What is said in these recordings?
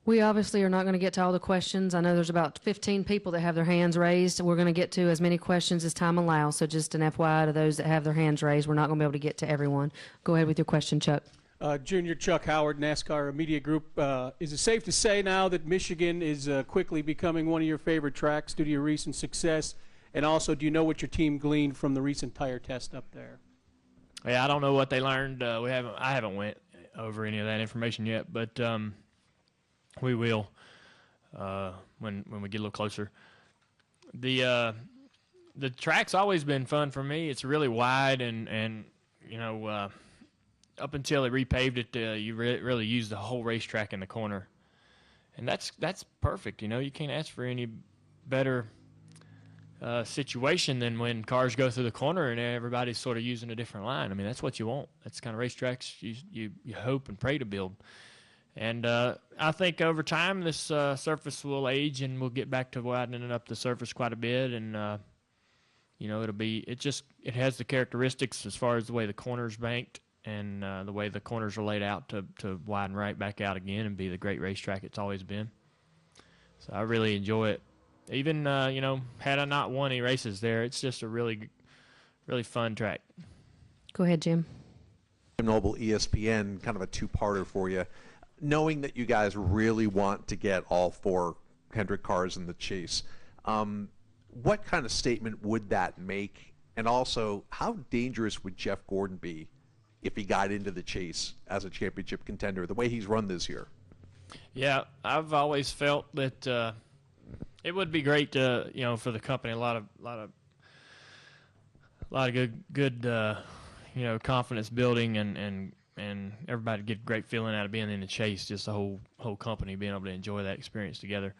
We obviously are not going to get to all the questions. I know there's about 15 people that have their hands raised. We're going to get to as many questions as time allows. So just an FYI to those that have their hands raised, we're not going to be able to get to everyone. Go ahead with your question, Chuck. Junior Chuck Howard, NASCAR Media Group. Is it safe to say now that Michigan is quickly becoming one of your favorite tracks due to your recent success? And also, do you know what your team gleaned from the recent tire test up there? Yeah, I don't know what they learned. I haven't went over any of that information yet, but we will when we get a little closer. The track's always been fun for me. It's really wide, and you know, up until they repaved it, you really use the whole racetrack in the corner, and that's perfect. You know, you can't ask for any better situation than when cars go through the corner and everybody's sort of using a different line. I mean, that's what you want. That's the kind of racetracks you hope and pray to build. And I think over time this surface will age and we'll get back to widening up the surface quite a bit. And you know, it has the characteristics as far as the way the corners banked and the way the corners are laid out to widen right back out again and be the great racetrack it's always been. So I really enjoy it. Even you know, had I not won any races there, it's just a really fun track. Go ahead, Jim. Jim Noble, ESPN, kind of a two-parter for you. Knowing that you guys really want to get all four Hendrick cars in the chase, what kind of statement would that make? And also, how dangerous would Jeff Gordon be if he got into the chase as a championship contender, the way he's run this year? Yeah, I've always felt that it would be great to, you know, for the company, a lot of good you know, confidence building and everybody get a great feeling out of being in the chase, just the whole company being able to enjoy that experience together.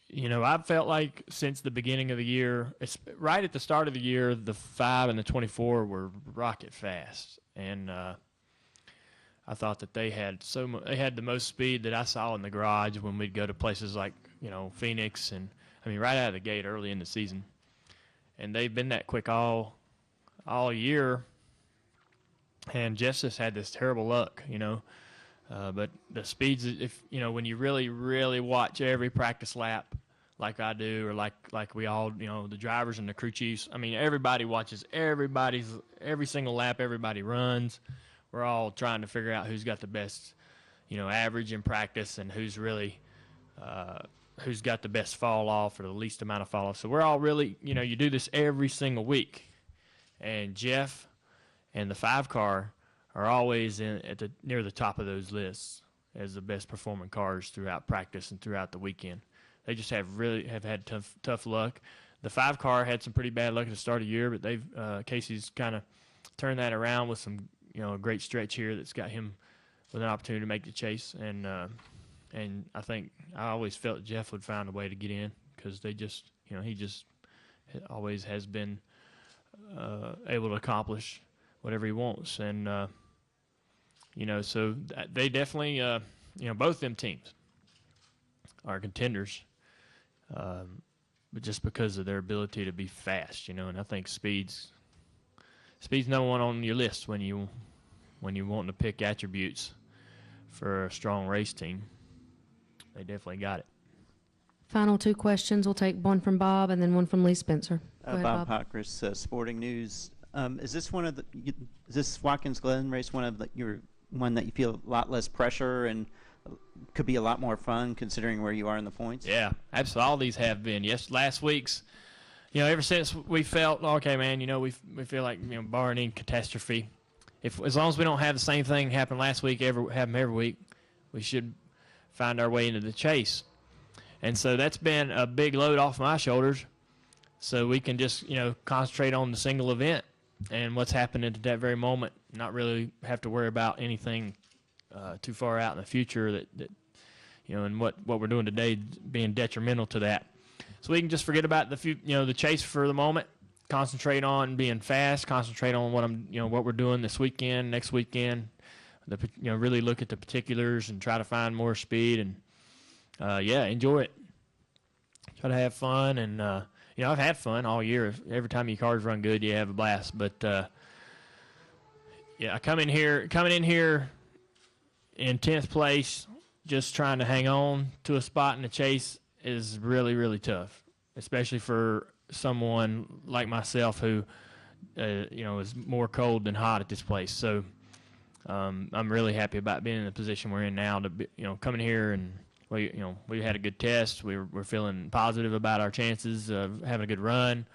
You know, I've felt like since the beginning of the year, it's right at the start of the year, the 5 and the 24 were rocket fast, and I thought that they had the most speed that I saw in the garage when we'd go to places like, you know, Phoenix, and I mean right out of the gate early in the season, and they've been that quick all year, and just had this terrible luck, you know. But the speeds, if you know, when you really watch every practice lap, like I do, or like we all, you know, the drivers and the crew chiefs. I mean, everybody watches every single lap. Everybody runs. We're all trying to figure out who's got the best, you know, average in practice, and who's got the best fall off or the least amount of fall off. So we're all really, you know, you do this every single week, and Jeff and the 5 car are always near the top of those lists as the best performing cars throughout practice and throughout the weekend. They just have had tough luck. The 5 car had some pretty bad luck at the start of the year, but Casey's kind of turned that around with some, you know, a great stretch here that's got him with an opportunity to make the chase. And I think I always felt Jeff would find a way to get in because they just, you know, he just always has been able to accomplish whatever he wants. And you know, so they definitely, you know, both them teams are contenders, but just because of their ability to be fast, you know, and I think speed's number one on your list when you want to pick attributes for a strong race team. They definitely got it. Final 2 questions. We'll take one from Bob and then one from Lee Spencer. Go ahead, Bob Pockris, Sporting News. Is this Watkins Glen race one that you feel a lot less pressure and could be a lot more fun considering where you are in the points? Yeah, absolutely. All these have been. Yes, last week's, you know, ever since we felt, okay, man, you know, we feel like, you know, barring any catastrophe, as long as we don't have the same thing happen last week, happen every week, we should find our way into the chase. And so that's been a big load off my shoulders, so we can just, you know, concentrate on the single event and what's happening at that very moment, not really have to worry about anything too far out in the future that you know, and what we're doing today being detrimental to that. So we can just forget about the chase for the moment, concentrate on being fast, concentrate on what we're doing this weekend, next weekend. Really look at the particulars and try to find more speed and enjoy it. Try to have fun and I've had fun all year. Every time your cars run good, you have a blast. But coming in here in 10th place, just trying to hang on to a spot in the chase is really, really tough, especially for someone like myself who, is more cold than hot at this place. So I'm really happy about being in the position we're in now to be, coming here and we had a good test. We're feeling positive about our chances of having a good run.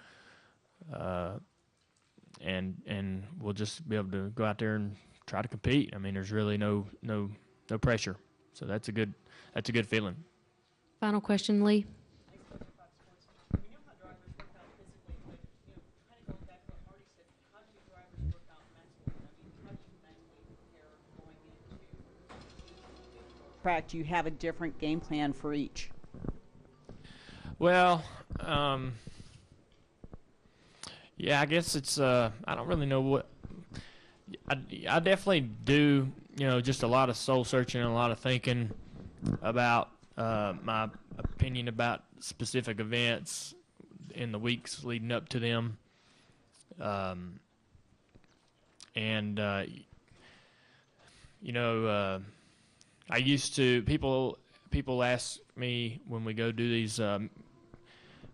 And we'll just be able to go out there and try to compete. I mean, there's really no pressure. So that's a good feeling. Final question, Lee. Track, do you have a different game plan for each? Well, yeah, I guess it's I don't really know what I definitely do, just a lot of soul searching and a lot of thinking about my opinion about specific events in the weeks leading up to them. I used to people ask me when we go do these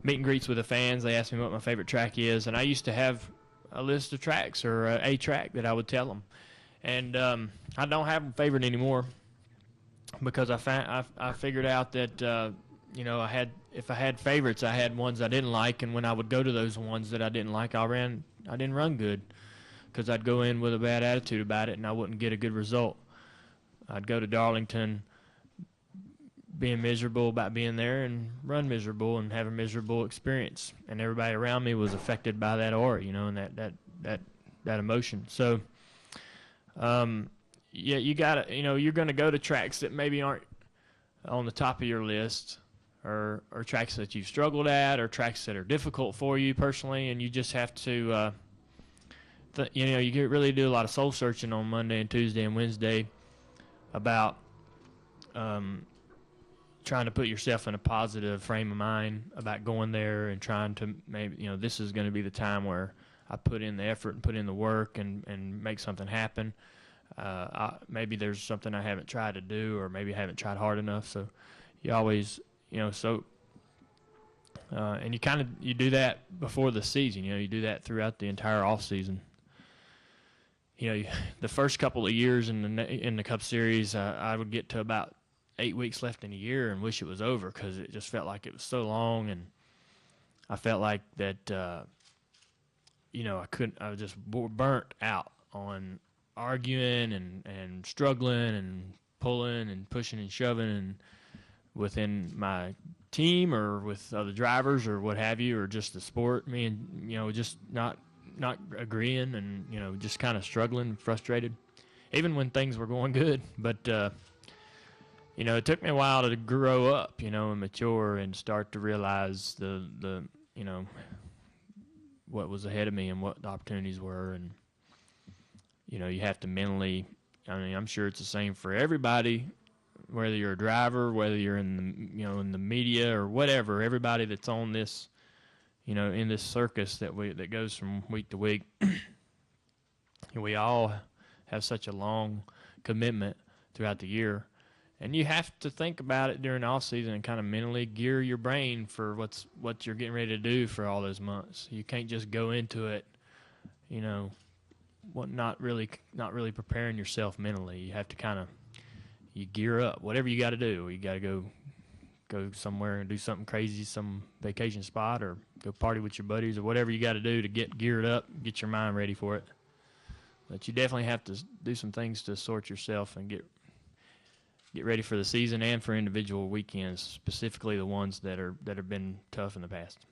meet and greets with the fans. They ask me what my favorite track is, and I used to have a list of tracks or a track that I would tell them, and I don't have a favorite anymore because I figured out that if I had favorites, I had ones I didn't like, and when I would go to those ones that I didn't like, I didn't run good because I'd go in with a bad attitude about it and I wouldn't get a good result. I'd go to Darlington being miserable about being there and run miserable and have a miserable experience. And everybody around me was affected by that aura, and that emotion. So, you gotta, you're going to go to tracks that maybe aren't on the top of your list or tracks that you've struggled at or tracks that are difficult for you personally. And you just have to, you really do a lot of soul searching on Monday and Tuesday and Wednesday about trying to put yourself in a positive frame of mind about going there and trying to maybe, this is going to be the time where I put in the effort and put in the work and make something happen. Maybe there's something I haven't tried to do or maybe I haven't tried hard enough. So you always, and you do that before the season. You do that throughout the entire off season. The first couple of years in the Cup Series, I would get to about 8 weeks left in the year and wish it was over because it just felt like it was so long, and I felt like that, I was just burnt out on arguing and struggling and pulling and pushing and shoving and within my team or with other drivers or what have you, or just the sport. Me and, just not agreeing and, just kind of struggling and frustrated, even when things were going good. But, it took me a while to grow up, and mature and start to realize the what was ahead of me and what the opportunities were. And, you have to mentally, I'm sure it's the same for everybody, whether you're a driver, whether you're in the media or whatever, everybody that's on this, in this circus that goes from week to week. We all have such a long commitment throughout the year, and you have to think about it during the off season and kind of mentally gear your brain for what you're getting ready to do for all those months. You can't just go into it, not really preparing yourself mentally. You have to you gear up. Whatever you got to do, you got to go somewhere and do something crazy, some vacation spot, or go party with your buddies, or whatever you got to do to get geared up, get your mind ready for it. But you definitely have to do some things to sort yourself and get ready for the season and for individual weekends, specifically the ones that have been tough in the past.